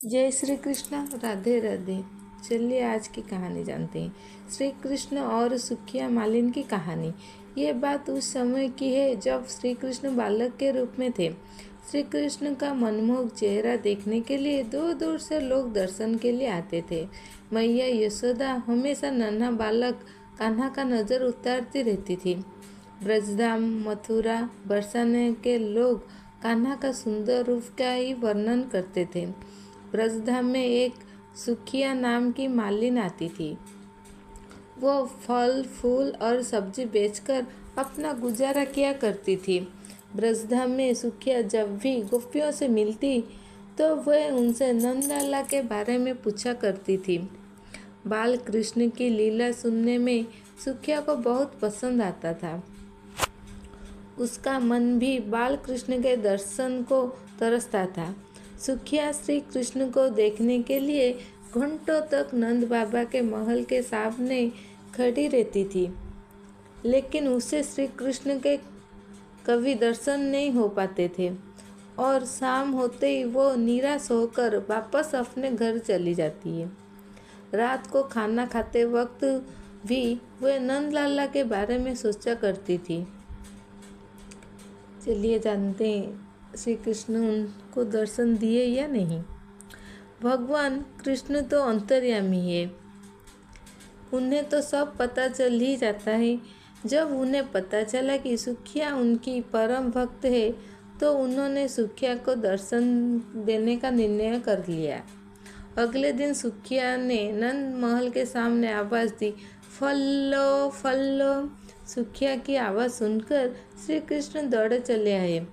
जय श्री कृष्ण। राधे राधे। चलिए आज की कहानी जानते हैं। श्री कृष्ण और सुखिया मालिन की कहानी। ये बात उस समय की है जब श्री कृष्ण बालक के रूप में थे। श्री कृष्ण का मनमोहक चेहरा देखने के लिए दूर दूर से लोग दर्शन के लिए आते थे। मैया यशोदा हमेशा नन्हा बालक कान्हा का नज़र उतारती रहती थी। ब्रजधाम मथुरा बरसाने के लोग कान्हा का सुंदर रूप का ही वर्णन करते थे। ब्रजधाम में एक सुखिया नाम की मालिन आती थी। वो फल फूल और सब्जी बेचकर अपना गुजारा किया करती थी। ब्रजधाम में सुखिया जब भी गोपियों से मिलती तो वह उनसे नंदलाला के बारे में पूछा करती थी। बाल कृष्ण की लीला सुनने में सुखिया को बहुत पसंद आता था। उसका मन भी बाल कृष्ण के दर्शन को तरसता था। सुखिया श्री कृष्ण को देखने के लिए घंटों तक नंद बाबा के महल के सामने खड़ी रहती थी, लेकिन उसे श्री कृष्ण के कभी दर्शन नहीं हो पाते थे और शाम होते ही वो निराश होकर वापस अपने घर चली जाती है। रात को खाना खाते वक्त भी वह नंद लाला के बारे में सोचा करती थी। चलिए जानते हैं श्री कृष्ण उनको दर्शन दिए या नहीं। भगवान कृष्ण तो अंतर्यामी है, उन्हें तो सब पता चल ही जाता है। जब उन्हें पता चला कि सुखिया उनकी परम भक्त है तो उन्होंने सुखिया को दर्शन देने का निर्णय कर लिया। अगले दिन सुखिया ने नंद महल के सामने आवाज़ दी, फल लो फल लो। सुखिया की आवाज़ सुनकर श्री कृष्ण दौड़े चले आए।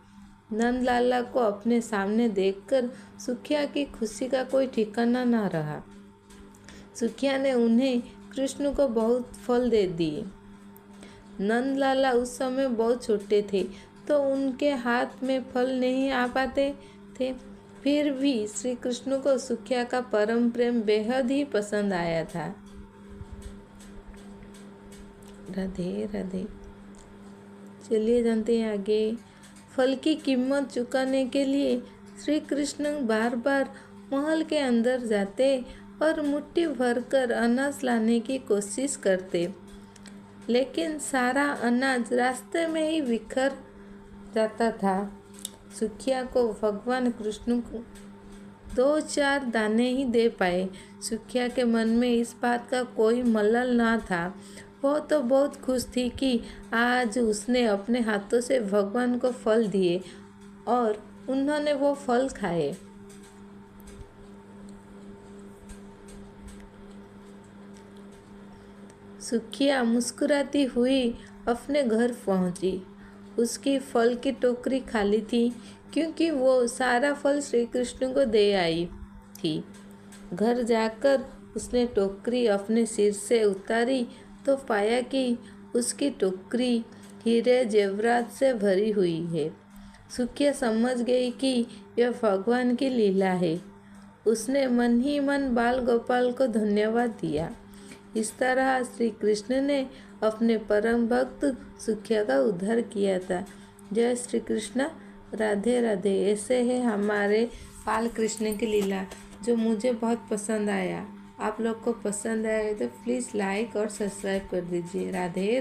नंद लाला को अपने सामने देखकर सुखिया की खुशी का कोई ठिकाना न रहा। सुखिया ने उन्हें कृष्ण को बहुत फल दे दिए। नंद लाला उस समय बहुत छोटे थे तो उनके हाथ में फल नहीं आ पाते थे। फिर भी श्री कृष्ण को सुखिया का परम प्रेम बेहद ही पसंद आया था। राधे राधे। चलिए जानते हैं आगे। फल की कीमत चुकाने के लिए श्री कृष्ण बार बार महल के अंदर जाते और मुट्ठी भरकर अनाज लाने की कोशिश करते, लेकिन सारा अनाज रास्ते में ही बिखर जाता था। सुखिया को भगवान कृष्ण को 2-4 दाने ही दे पाए। सुखिया के मन में इस बात का कोई मलाल ना था। वो तो बहुत खुश थी कि आज उसने अपने हाथों से भगवान को फल दिए और उन्होंने वो फल खाए। सुखिया मुस्कुराती हुई अपने घर पहुंची। उसकी फल की टोकरी खाली थी क्योंकि वो सारा फल श्री कृष्ण को दे आई थी। घर जाकर उसने टोकरी अपने सिर से उतारी तो पाया कि उसकी टोकरी हीरे जेवरात से भरी हुई है। सुखिया समझ गई कि यह भगवान की लीला है। उसने मन ही मन बाल गोपाल को धन्यवाद दिया। इस तरह श्री कृष्ण ने अपने परम भक्त सुखिया का उद्धार किया था। जय श्री कृष्ण। राधे राधे। ऐसे है हमारे बाल कृष्ण की लीला जो मुझे बहुत पसंद आया। आप लोग को पसंद आए तो प्लीज़ लाइक और सब्सक्राइब कर दीजिए। राधे राधे।